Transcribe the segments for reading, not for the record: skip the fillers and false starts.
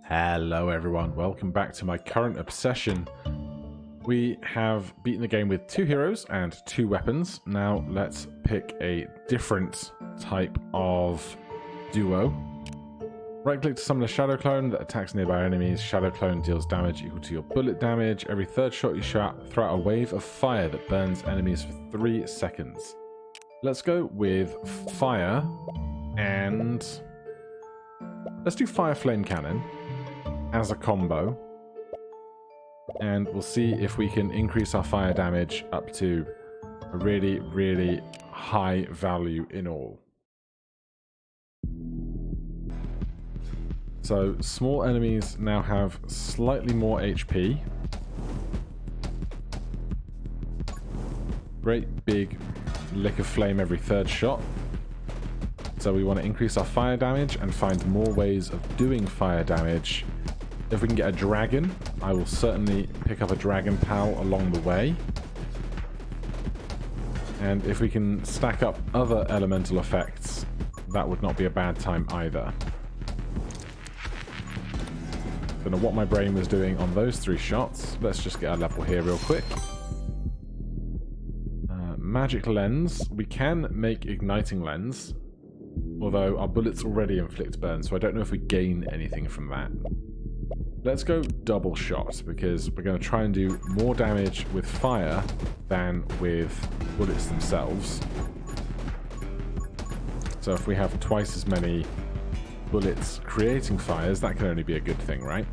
Hello everyone, welcome back to my current obsession. We have beaten the game with 2 heroes and 2 weapons. Now let's pick a different type of duo. Right click to summon a shadow clone that attacks nearby enemies. Shadow clone deals damage equal to your bullet damage. Every third shot you shoot, throw out a wave of fire that burns enemies for 3 seconds. Let's go with fire and let's do fire flame cannon as a combo, and we'll see if we can increase our fire damage up to a really high value in all. So small enemies now have slightly more HP. Great big lick of flame every third shot. So we want to increase our fire damage and find more ways of doing fire damage. If we can get a dragon, I will certainly pick up a dragon pal along the way. And if we can stack up other elemental effects, that would not be a bad time either. Don't know what my brain was doing on those 3 shots. Let's just get a level here real quick. Magic lens. We can make igniting lens, although our bullets already inflict burn, so I don't know if we gain anything from that. Let's go double shot, because we're going to try and do more damage with fire than with bullets themselves. So if we have twice as many bullets creating fires, that can only be a good thing, right?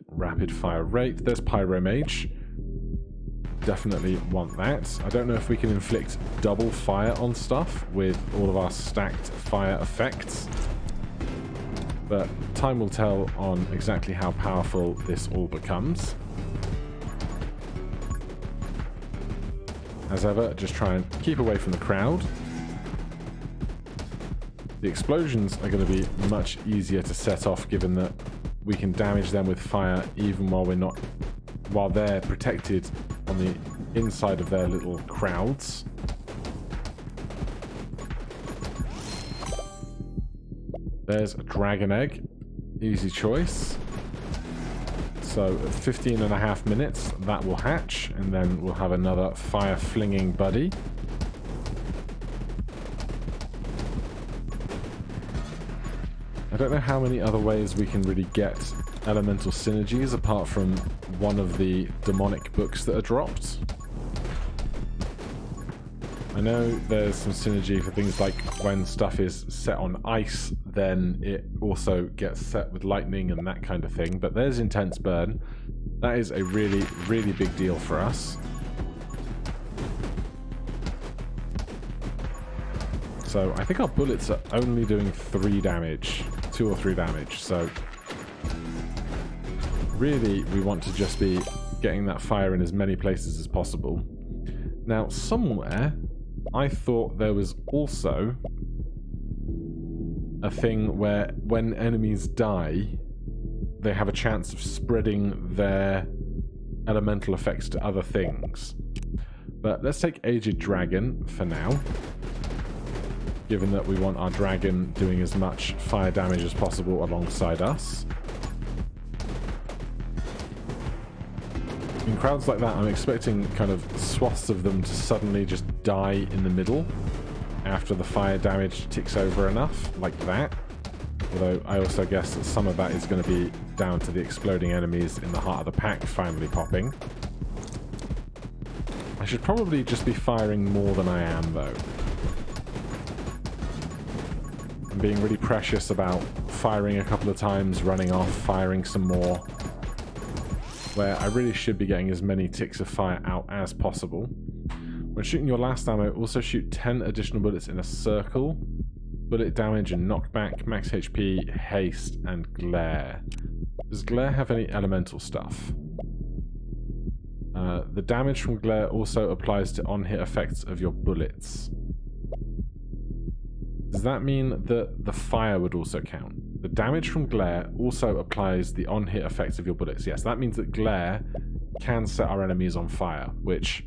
Rapid fire rate. There's Pyro Mage. Definitely want that. I don't know if we can inflict double fire on stuff with all of our stacked fire effects, but time will tell on exactly how powerful this all becomes. As ever, just try and keep away from the crowd. The explosions are going to be much easier to set off, given that we can damage them with fire even while they're protected on the inside of their little crowds. There's a dragon egg. Easy choice. So 15.5 minutes, that will hatch, and then we'll have another fire flinging buddy. I don't know how many other ways we can really get elemental synergies apart from one of the demonic books that are dropped. I know there's some synergy for things like when stuff is set on ice, then it also gets set with lightning and that kind of thing, but there's intense burn. That is a really big deal for us. So I think our bullets are only doing 3 damage, 2 or 3 damage, so really we want to just be getting that fire in as many places as possible. Now somewhere I thought there was also a thing where when enemies die, they have a chance of spreading their elemental effects to other things. But let's take Aged Dragon for now, given that we want our dragon doing as much fire damage as possible alongside us. In crowds like that, I'm expecting kind of swaths of them to suddenly just die in the middle after the fire damage ticks over enough, like that. Although I also guess that some of that is going to be down to the exploding enemies in the heart of the pack finally popping. I should probably just be firing more than I am, though. I'm being really precious about firing a couple of times, running off, firing some more, where I really should be getting as many ticks of fire out as possible. When shooting your last ammo, also shoot 10 additional bullets in a circle. Bullet damage and knockback, max HP, haste, and glare. Does glare have any elemental stuff? The damage from glare also applies to on-hit effects of your bullets. Does that mean that the fire would also count? The damage from glare also applies the on-hit effects of your bullets. Yes, that means that glare can set our enemies on fire, which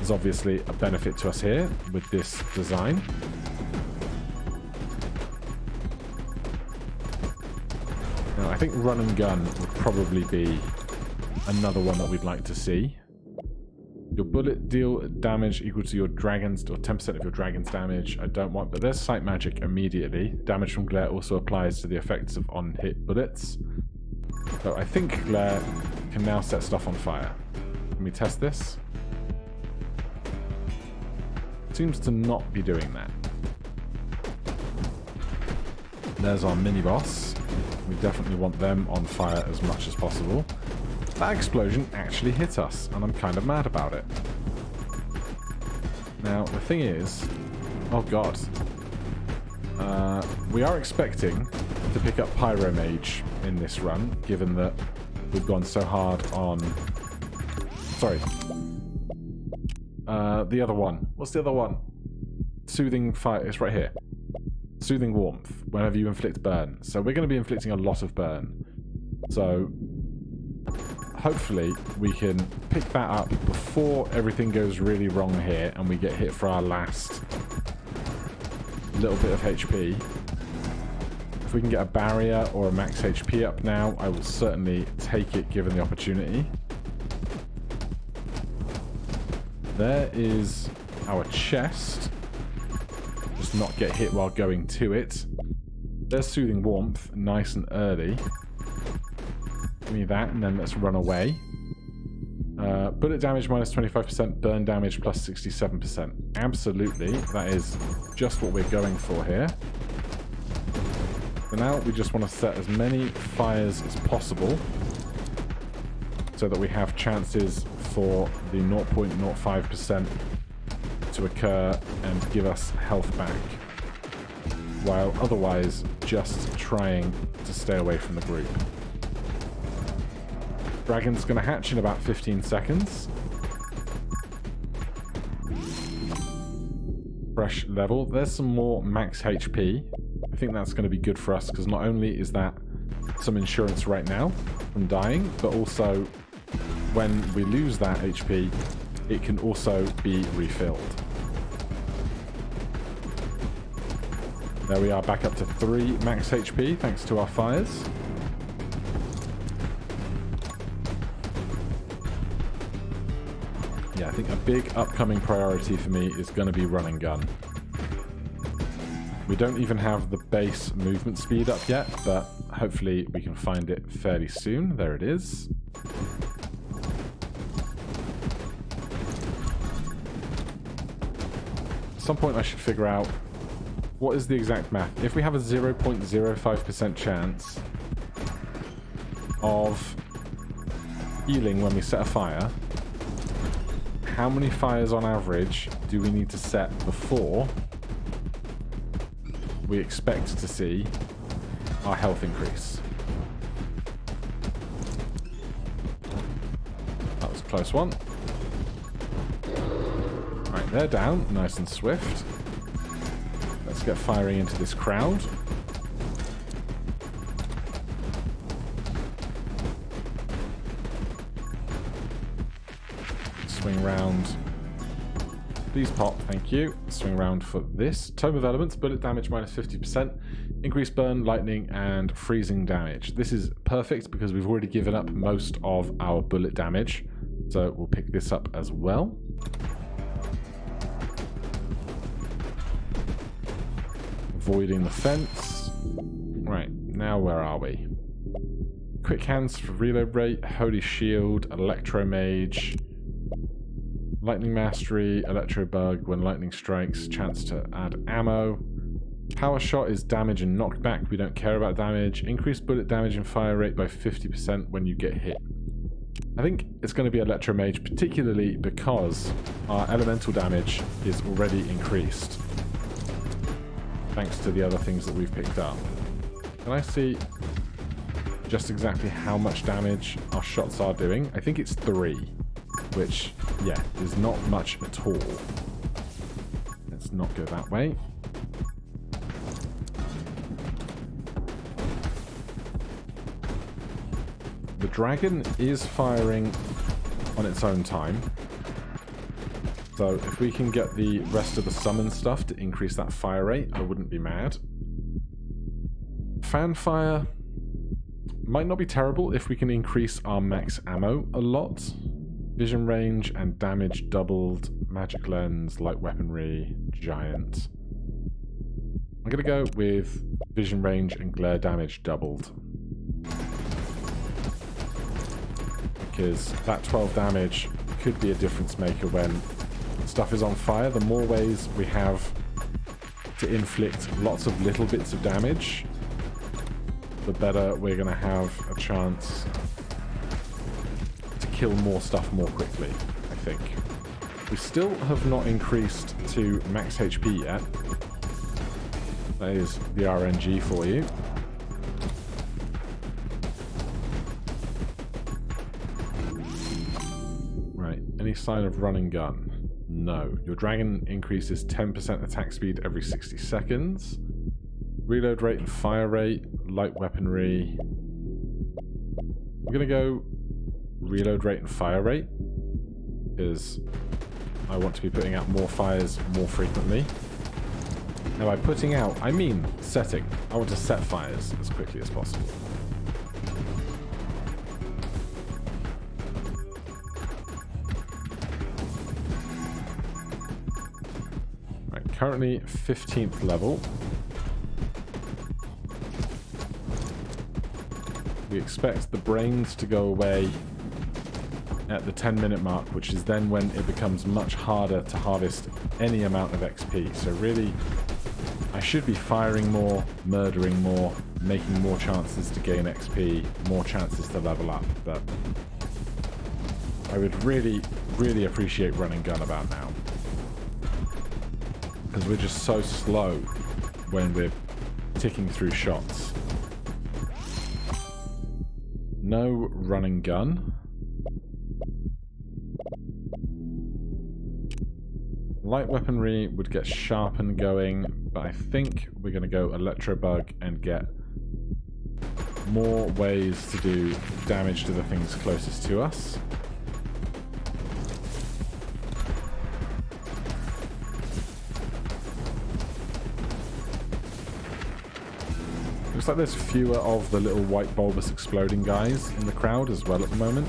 is obviously a benefit to us here with this design. Now, I think run and gun would probably be another one that we'd like to see. Your bullet deal damage equal to your dragon's, or 10% of your dragon's damage. I don't want, but there's sight magic immediately. Damage from glare also applies to the effects of on-hit bullets. So I think glare can now set stuff on fire. Let me test this. Seems to not be doing that. There's our mini-boss. We definitely want them on fire as much as possible. That explosion actually hit us, and I'm kind of mad about it. Now, the thing is... Oh god. We are expecting to pick up Pyromage in this run, given that we've gone so hard on... Sorry. The other one. What's the other one? Soothing fire. It's right here. Soothing warmth, whenever you inflict burn. So we're going to be inflicting a lot of burn. So... hopefully we can pick that up before everything goes really wrong here and we get hit for our last little bit of HP. If we can get a barrier or a max HP up now, I will certainly take it given the opportunity. There is our chest. Just not get hit while going to it. There's Soothing Warmth, nice and early. Give me that, and then let's run away. Bullet damage minus 25%, burn damage plus 67%. Absolutely, that is just what we're going for here. So now we just want to set as many fires as possible so that we have chances for the 0.05% to occur and give us health back, while otherwise just trying to stay away from the group. Dragon's going to hatch in about 15 seconds. Fresh level. There's some more max HP. I think that's going to be good for us because not only is that some insurance right now from dying, but also when we lose that HP, it can also be refilled. There we are, back up to 3 max HP thanks to our fires. Yeah, I think a big upcoming priority for me is going to be run and gun. We don't even have the base movement speed up yet, but hopefully we can find it fairly soon. There it is. At some point I should figure out what is the exact math. If we have a 0.05% chance of healing when we set a fire, how many fires on average do we need to set before we expect to see our health increase? That was a close one. Right, they're down, nice and swift. Let's get firing into this crowd. Swing round. Please pop, thank you. Swing round for this. Tome of Elements, bullet damage minus 50%, increased burn, lightning, and freezing damage. This is perfect because we've already given up most of our bullet damage. So we'll pick this up as well. Avoiding the fence. Right, now where are we? Quick hands for reload rate, holy shield, electro mage. Lightning Mastery, Electro Bug, when lightning strikes, chance to add ammo. Power Shot is damage and knockback, we don't care about damage. Increased bullet damage and fire rate by 50% when you get hit. I think it's going to be Electro Mage, particularly because our elemental damage is already increased, thanks to the other things that we've picked up. Can I see just exactly how much damage our shots are doing? I think it's 3. Which, yeah, is not much at all. Let's not go that way. The dragon is firing on its own time. So if we can get the rest of the summon stuff to increase that fire rate, I wouldn't be mad. Fanfire. Might not be terrible if we can increase our max ammo a lot. Vision range and damage doubled. Magic lens, light weaponry, giant. I'm going to go with vision range and glare damage doubled. Because that 12 damage could be a difference maker when stuff is on fire. The more ways we have to inflict lots of little bits of damage, the better we're going to have a chance to kill more stuff more quickly, I think. We still have not increased to max HP yet. That is the RNG for you. Right, any sign of run and gun? No. Your dragon increases 10% attack speed every 60 seconds. Reload rate and fire rate, light weaponry. I'm going to go reload rate and fire rate, because I want to be putting out more fires more frequently. Now by putting out, I mean setting. I want to set fires as quickly as possible. Right, currently 15th level. We expect the brains to go away at the 10-minute mark, which is then when it becomes much harder to harvest any amount of XP. So really, I should be firing more, murdering more, making more chances to gain XP, more chances to level up, but I would really, really appreciate run and gun about now. Because we're just so slow when we're ticking through shots. No run and gun. Light weaponry would get sharpened going, but I think we're going to go electrobug and get more ways to do damage to the things closest to us. Looks like there's fewer of the little white bulbous exploding guys in the crowd as well at the moment.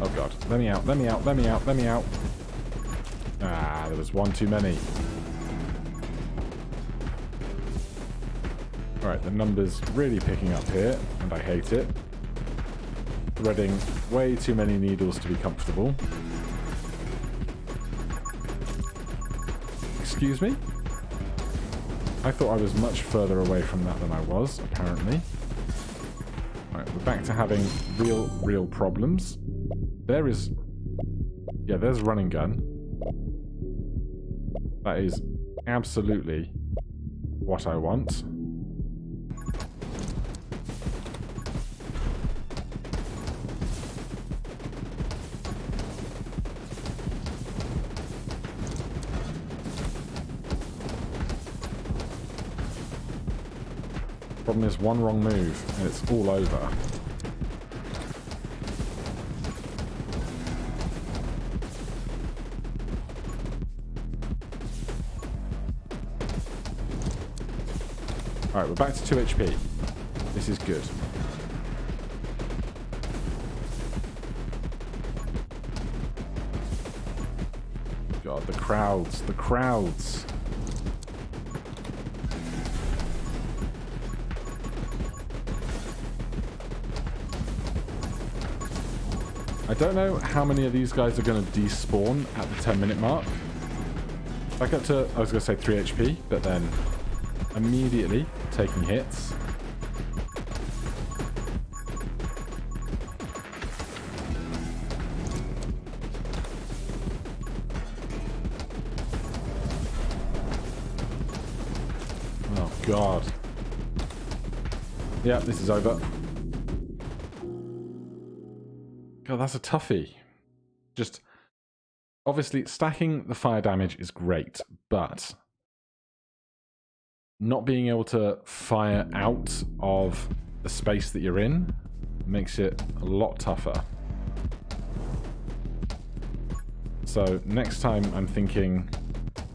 Oh god, let me out, let me out, let me out, let me out. Ah, there was one too many. Alright, the number's really picking up here, and I hate it. Threading way too many needles to be comfortable. Excuse me? I thought I was much further away from that than I was, apparently. Alright, we're back to having real problems. There is... yeah, there's run and gun. That is absolutely what I want. Problem is, one wrong move and it's all over. Alright, we're back to 2 HP. This is good. God, the crowds, the crowds. I don't know how many of these guys are going to despawn at the 10-minute mark. Back up to, I was going to say 3 HP, but then immediately taking hits. Oh god. Yeah, this is over. God, that's a toughie. Just, obviously, stacking the fire damage is great, but not being able to fire out of the space that you're in makes it a lot tougher. So next time I'm thinking,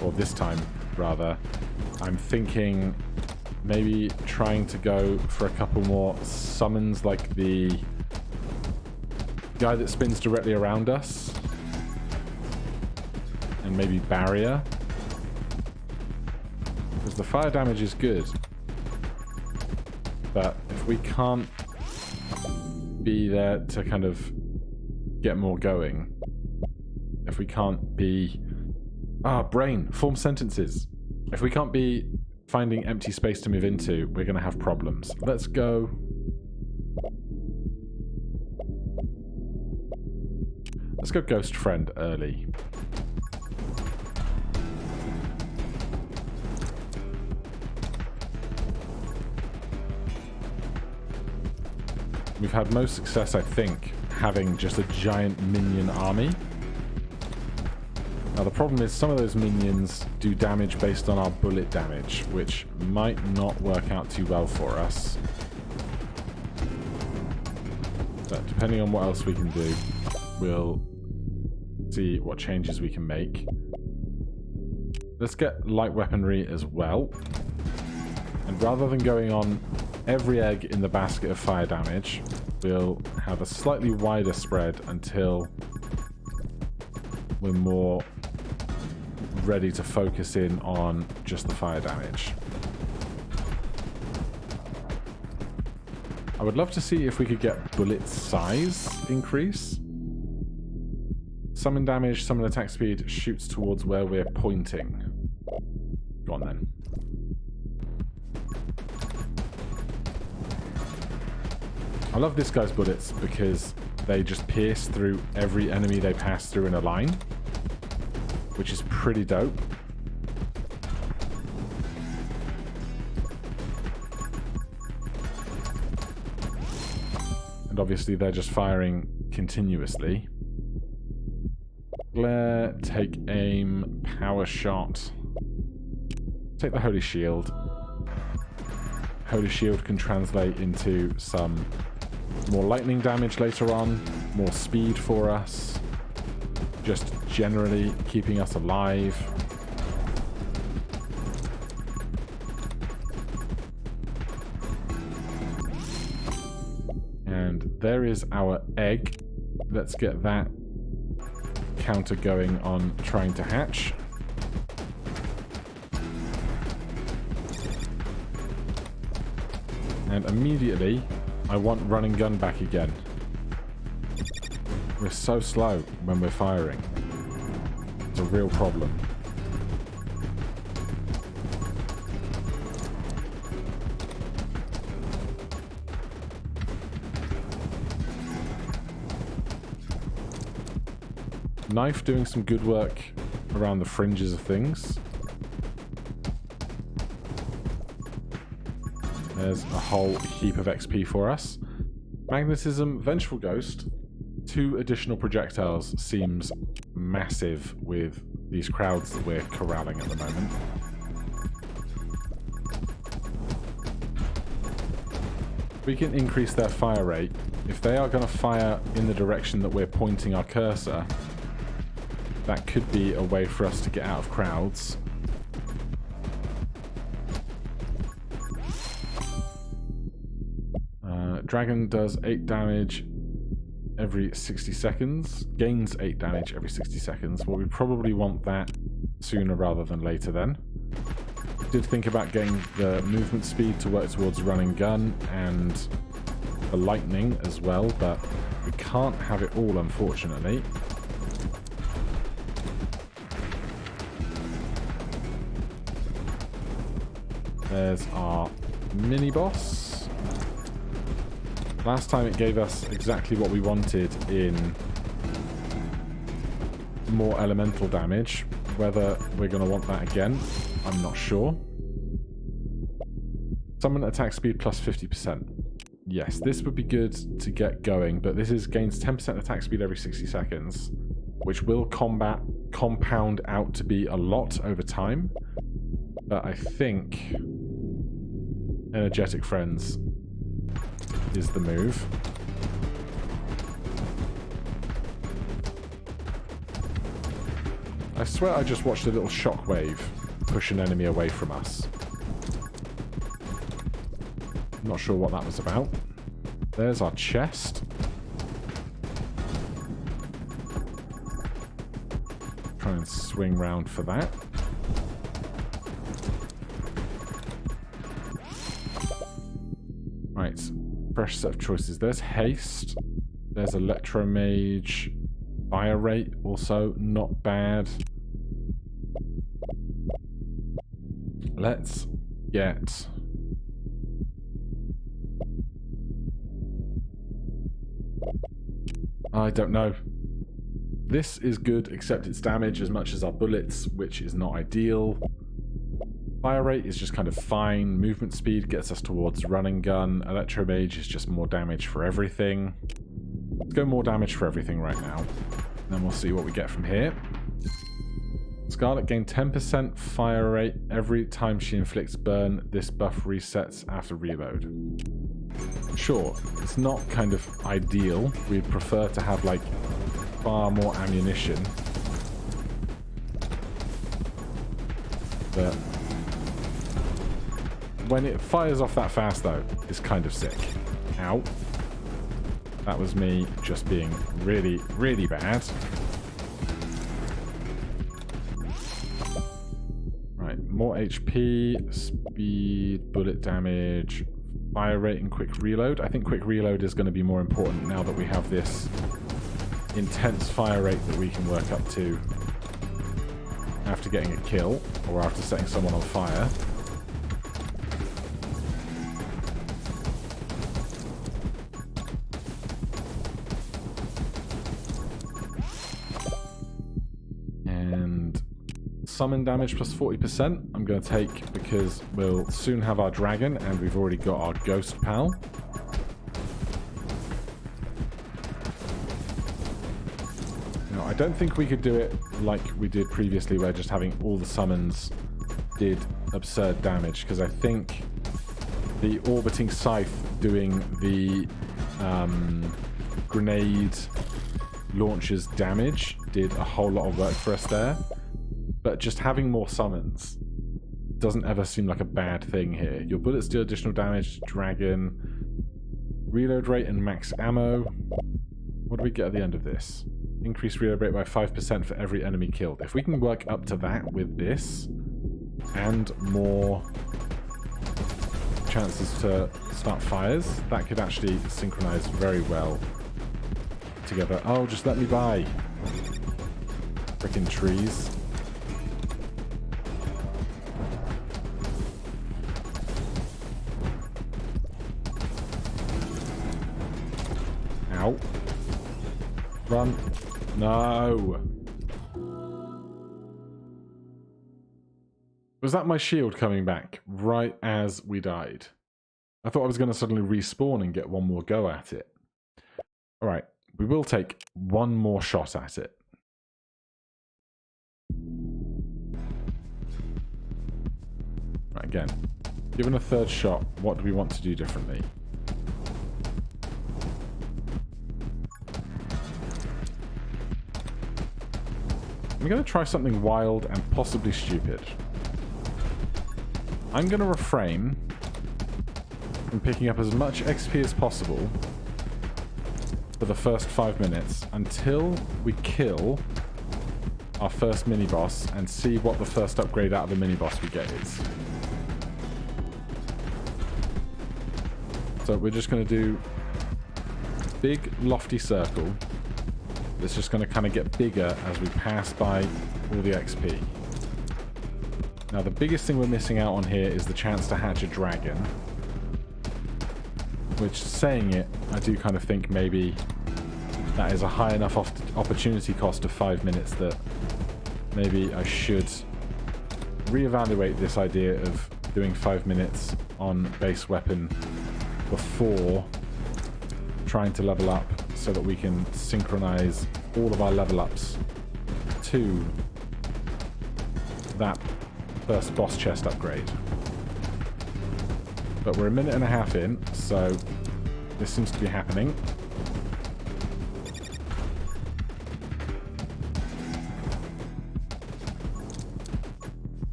or this time rather, I'm thinking maybe trying to go for a couple more summons, like the guy that spins directly around us. And maybe barrier. Because the fire damage is good. But if we can't be there to kind of get more going, if we can't be... brain, form sentences. If we can't be finding empty space to move into, we're going to have problems. Let's go... Let's go Ghost Friend early. We've had most success, I think, having just a giant minion army. Now the problem is some of those minions do damage based on our bullet damage, which might not work out too well for us. But depending on what else we can do, we'll see what changes we can make. Let's get light weaponry as well. And rather than going on every egg in the basket of fire damage, we'll have a slightly wider spread until we're more ready to focus in on just the fire damage. I would love to see if we could get bullet size increase. Summon damage, summon attack speed, shoots towards where we're pointing. Go on then. I love this guy's bullets because they just pierce through every enemy they pass through in a line, which is pretty dope. And obviously they're just firing continuously. Glare, take aim, power shot. Take the Holy Shield. Holy Shield can translate into some more lightning damage later on, more speed for us, just generally keeping us alive. And there is our egg. Let's get that counter going on trying to hatch. And immediately, I want run and gun back again. We're so slow when we're firing. It's a real problem. Knife doing some good work around the fringes of things. There's a whole heap of XP for us. Magnetism, Vengeful Ghost. 2 additional projectiles seems massive with these crowds that we're corralling at the moment. We can increase their fire rate. If they are going to fire in the direction that we're pointing our cursor, that could be a way for us to get out of crowds. Dragon does 8 damage every 60 seconds. Gains 8 damage every 60 seconds. Well, we probably want that sooner rather than later then. Did think about getting the movement speed to work towards run and gun and the lightning as well, but we can't have it all, unfortunately. There's our mini-boss. Last time it gave us exactly what we wanted in more elemental damage. Whether we're going to want that again, I'm not sure. Summon attack speed plus 50%. Yes, this would be good to get going, but this gains 10% attack speed every 60 seconds, which will compound out to be a lot over time. But I think Energetic Friends is the move. I swear I just watched a little shockwave push an enemy away from us. Not sure what that was about. There's our chest. Try and swing round for that. Right, fresh set of choices. There's haste. There's electromage. Fire rate, also not bad. Let's get... I don't know. This is good, except it's damage as much as our bullets, which is not ideal. Fire rate is just kind of fine. Movement speed gets us towards running gun. Electromage is just more damage for everything. Let's go more damage for everything right now. Then we'll see what we get from here. Scarlet gained 10% fire rate every time she inflicts burn. This buff resets after reload. Sure, it's not kind of ideal. We'd prefer to have, like, far more ammunition. But when it fires off that fast, though, it's kind of sick. Ow. That was me just being really, really bad. Right, more HP, speed, bullet damage, fire rate, and quick reload. I think quick reload is going to be more important now that we have this intense fire rate that we can work up to after getting a kill or after setting someone on fire. And summon damage plus 40% I'm going to take because we'll soon have our dragon and we've already got our ghost pal. Now, I don't think we could do it like we did previously where just having all the summons did absurd damage, because I think the orbiting scythe doing the grenade launcher's damage did a whole lot of work for us there. But just having more summons doesn't ever seem like a bad thing here. Your bullets deal additional damage to dragon. Reload rate and max ammo. What do we get at the end of this? Increase reload rate by 5% for every enemy killed. If we can work up to that with this, and more chances to start fires, that could actually synchronize very well together. Oh, just let me by. Frickin' trees. Ow. Run. No. Was that my shield coming back right as we died? I thought I was going to suddenly respawn and get one more go at it. Alright, we will take one more shot at it. Right, again. Given a third shot, what do we want to do differently? I'm going to try something wild and possibly stupid. I'm going to refrain from picking up as much XP as possible for the first 5 minutes until we kill our first mini-boss and see what the first upgrade out of the mini-boss we get is. So we're just going to do a big lofty circle. It's just going to kind of get bigger as we pass by all the XP. Now, the biggest thing we're missing out on here is the chance to hatch a dragon. Which, saying it, I do kind of think maybe that is a high enough opportunity cost of 5 minutes that maybe I should reevaluate this idea of doing 5 minutes on base weapon before trying to level up, so that we can synchronize all of our level ups to that first boss chest upgrade. But we're a minute and a half in, so this seems to be happening.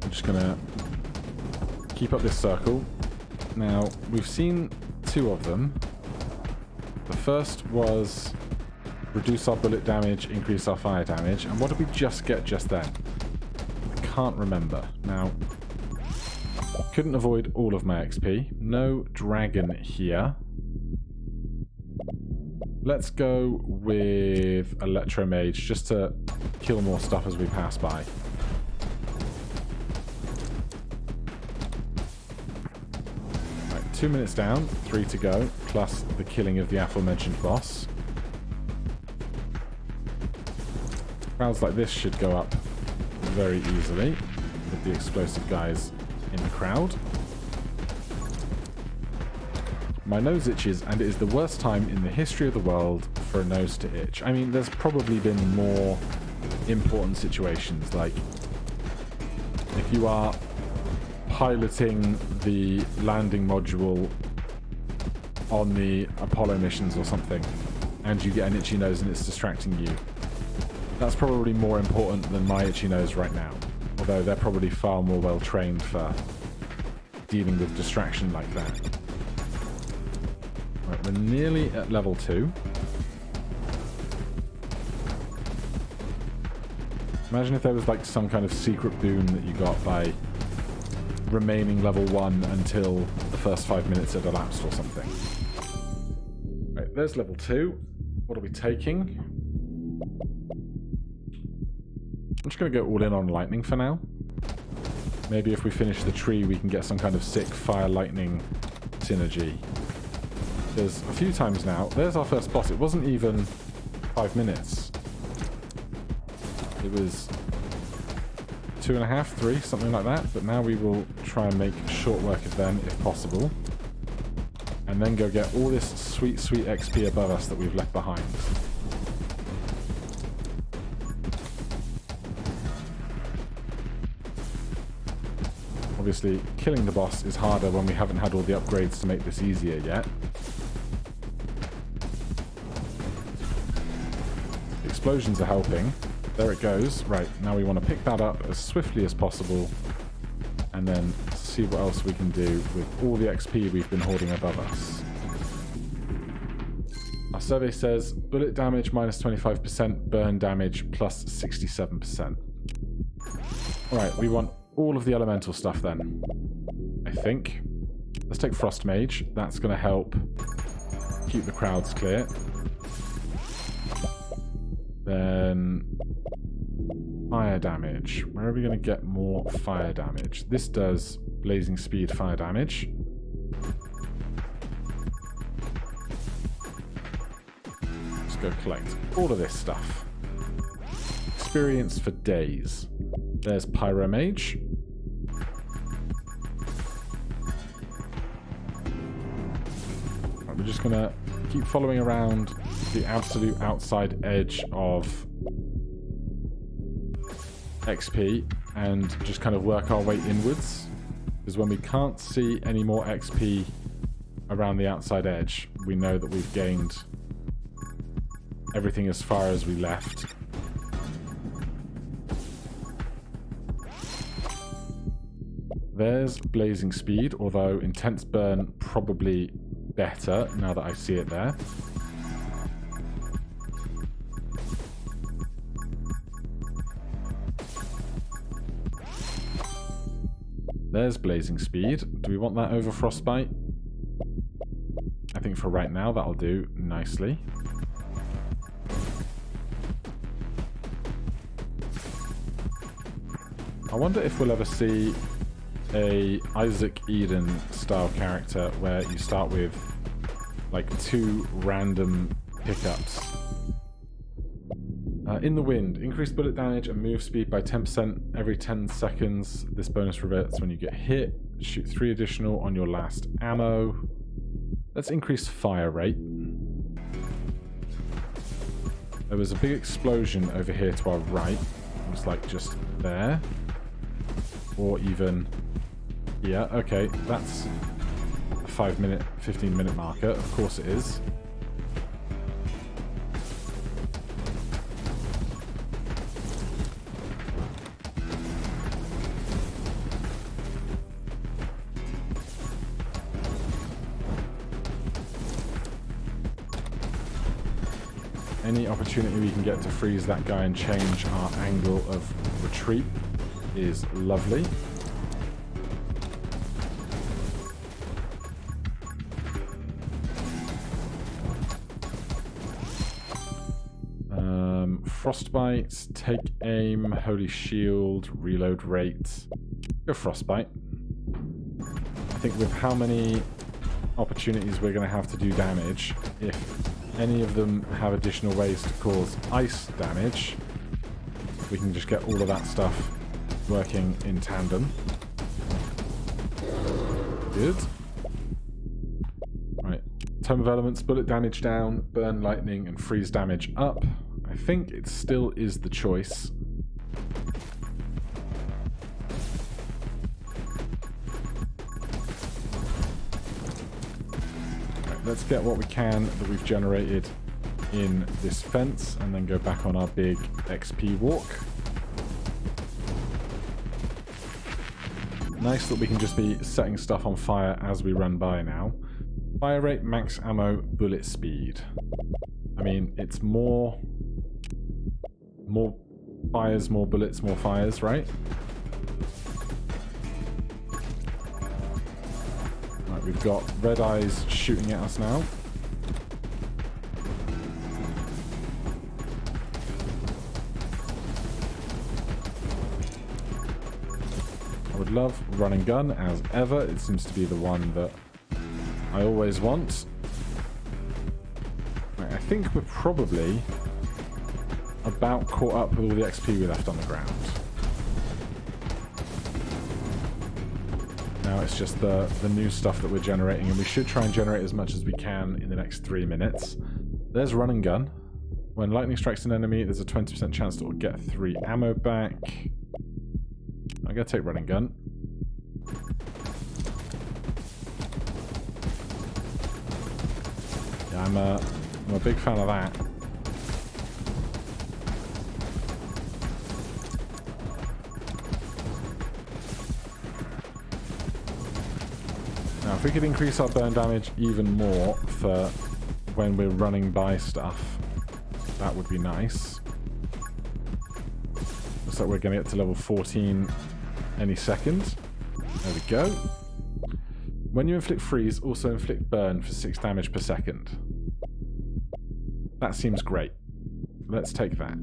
I'm just going to keep up this circle. Now, we've seen 2 of them. The first was reduce our bullet damage, increase our fire damage. And what did we just get just then? I can't remember. Now, couldn't avoid all of my XP. No dragon here. Let's go with Electromage just to kill more stuff as we pass by. Right, 2 minutes down, 3 to go, plus the killing of the aforementioned boss. Crowds like this should go up very easily with the explosive guys in the crowd. My nose itches, and it is the worst time in the history of the world for a nose to itch. I mean, there's probably been more important situations, like if you are piloting the landing module on the Apollo missions or something, and you get an itchy nose and it's distracting you. That's probably more important than my itchy nose right now. Although they're probably far more well trained for dealing with distraction like that. Right, we're nearly at level 2. Imagine if there was like some kind of secret boon that you got by remaining level 1 until the first 5 minutes had elapsed or something. Right, there's level 2. What are we taking? I'm just going to go all in on lightning for now. Maybe if we finish the tree we can get some kind of sick fire-lightning synergy. There's a few times now. There's our first boss. It wasn't even 5 minutes. It was 2.5, 3, something like that. But now we will try and make short work of them if possible. And then go get all this sweet, sweet XP above us that we've left behind. Obviously, killing the boss is harder when we haven't had all the upgrades to make this easier yet. The explosions are helping. There it goes. Right, now we want to pick that up as swiftly as possible and then see what else we can do with all the XP we've been hoarding above us. Our survey says bullet damage minus 25%, burn damage plus 67%. Alright, we want all of the elemental stuff then, I think. Let's take Frost Mage. That's going to help keep the crowds clear. Then fire damage. Where are we going to get more fire damage? This does blazing speed fire damage. Let's go collect all of this stuff. Experience for days. There's Pyro Mage. Right, we're just going to keep following around the absolute outside edge of XP and just kind of work our way inwards. Because when we can't see any more XP around the outside edge, we know that we've gained everything as far as we left. There's blazing speed, although intense burn probably better now that I see it there. There's blazing speed. Do we want that over frostbite? I think for right now that'll do nicely. I wonder if we'll ever see a Isaac Eden style character where you start with like 2 random pickups. In the wind, increase bullet damage and move speed by 10% every 10 seconds. This bonus reverts when you get hit. Shoot 3 additional on your last ammo. Let's increase fire rate. There was a big explosion over here to our right. It was like just there. Or even... yeah, okay, that's a 5-minute, 15-minute marker. Of course it is. Any opportunity we can get to freeze that guy and change our angle of retreat is lovely. Frostbite, take aim, holy shield, reload rate. Go frostbite. I think with how many opportunities we're going to have to do damage, if any of them have additional ways to cause ice damage, we can just get all of that stuff working in tandem. Good. Right. Tome of Elements, bullet damage down, burn lightning, and freeze damage up. I think it still is the choice. Right, let's get what we can that we've generated in this fence and then go back on our big XP walk. Nice that we can just be setting stuff on fire as we run by now. Fire rate, max ammo, bullet speed. I mean, it's more fires, more bullets, more fires, right? Right, we've got red eyes shooting at us now. I would love run and gun as ever. It seems to be the one that I always want. Right, I think we're probably about caught up with all the XP we left on the ground. Now it's just the new stuff that we're generating, and we should try and generate as much as we can in the next 3 minutes. There's run and gun. When lightning strikes an enemy, there's a 20% chance that we'll get 3 ammo back. I'm going to take run and gun. Yeah, I'm a big fan of that. Now, if we could increase our burn damage even more for when we're running by stuff, that would be nice. Looks like we're going to get to level 14 any second. There we go. When you inflict freeze, also inflict burn for 6 damage per second. That seems great. Let's take that.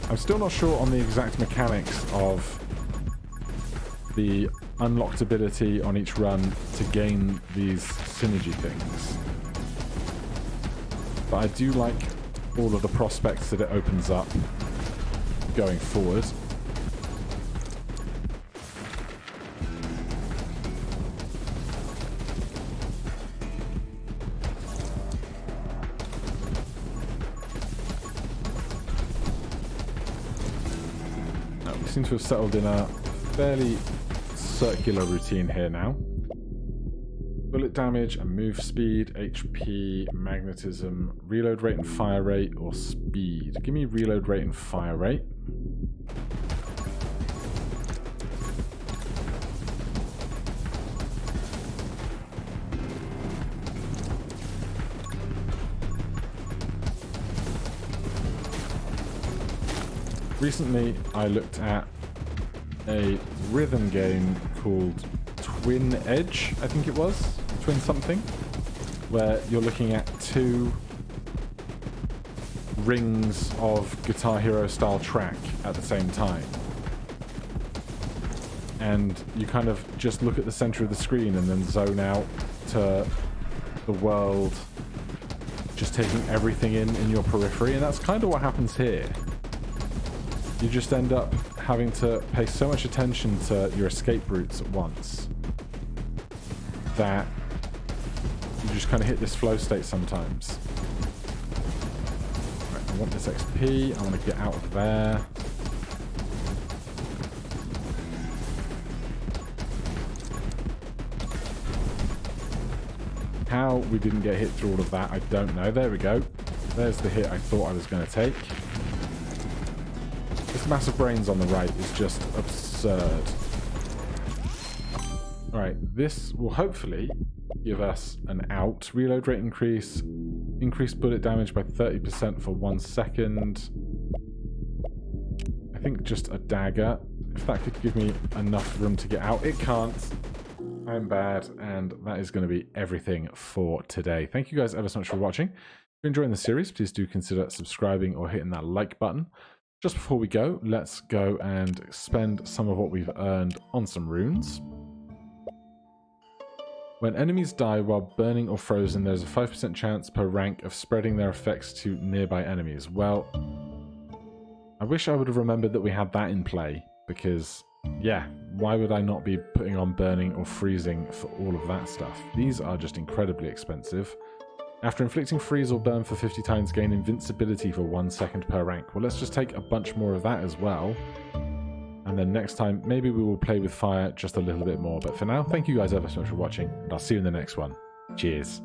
I'm still not sure on the exact mechanics of the unlocked ability on each run to gain these synergy things. But I do like all of the prospects that it opens up going forward. Now, we seem to have settled in a fairly circular routine here now. Bullet damage and move speed, HP, magnetism, reload rate and fire rate, or speed. Give me reload rate and fire rate. Recently, I looked at a rhythm game called Twin Edge, I think it was. Twin something. Where you're looking at 2 rings of Guitar Hero style track at the same time. And you kind of just look at the center of the screen and then zone out to the world just taking everything in your periphery. And that's kind of what happens here. You just end up having to pay so much attention to your escape routes at once that you just kind of hit this flow state sometimes. Right, I want this XP. I want to get out of there. How we didn't get hit through all of that, I don't know. There we go. There's the hit I thought I was going to take. This massive brains on the right is just absurd. Alright, this will hopefully give us an out. Reload rate increase, Increase bullet damage by 30% for 1 second. I think just a dagger. If that could give me enough room to get out. It can't. I'm bad, and that is going to be everything for today. Thank you guys ever so much for watching. If you're enjoying the series, please do consider subscribing or hitting that like button. Just before we go, let's go and spend some of what we've earned on some runes. When enemies die while burning or frozen, there's a 5% chance per rank of spreading their effects to nearby enemies. Well, I wish I would have remembered that we had that in play, because, yeah, why would I not be putting on burning or freezing for all of that stuff? These are just incredibly expensive. After inflicting freeze or burn for 50 times, gain invincibility for 1 second per rank. Well, let's just take a bunch more of that as well. And then next time, maybe we will play with fire just a little bit more. But for now, thank you guys ever so much for watching, and I'll see you in the next one. Cheers.